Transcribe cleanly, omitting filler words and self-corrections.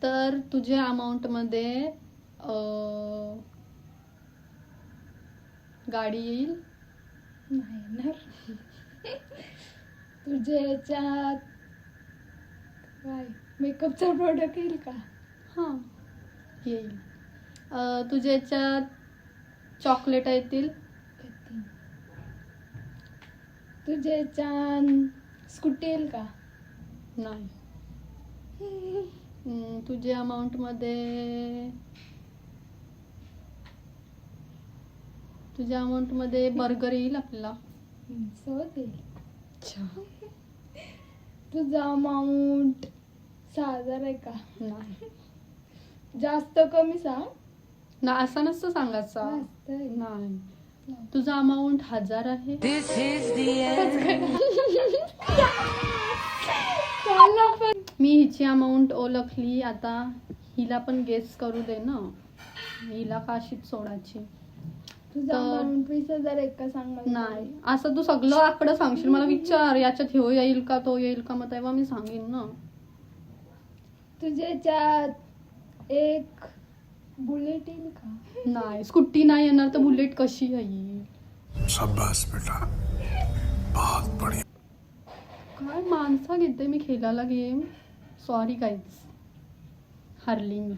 तर तुझ्या अमाऊंटमध्ये गाडी येईल? नाही ना. तुझ्या याच्यात काय मेकअपचा प्रोडक्ट येईल का? हां येईल. तुझ्या याच्यात चॉकलेट येतील? तुझ्या याच्यात स्कूटी येईल का? नाही. तुझ्या अमाऊंटमध्ये बर्गर येईल आपल्याला? सहज येईल. अच्छा. तुझा अमाऊंट 6,000 आहे का? नाही. जास्त कमी सांग. ना असं नसतं सांगायचा. जास्त आहे. नाही. तुझा अमाऊंट 1,000 आहे? चला पण. मी हिची अमाऊंट ओळखली, आता हिला पण गेस करू दे ना. हिला काशीच सोडायची. तुझा अमाऊंट 20,000 आहे का सांग मला. नाही, असं तू सगळं आकडं सांगशील, मला विचार याच्यात ह्यो येईल का तो येईल का, मग तेव्हा मी सांगेन ना. तुझ्या याच्यात एक बुलेट येईल का? नाही, स्कूटी नाही येणार तर बुलेट कशी येईल? शाबाश बेटा, बहुत बढ़िया. काय माणसा घेते मी खेळायला गेम. सॉरी गाईज, हरली मी.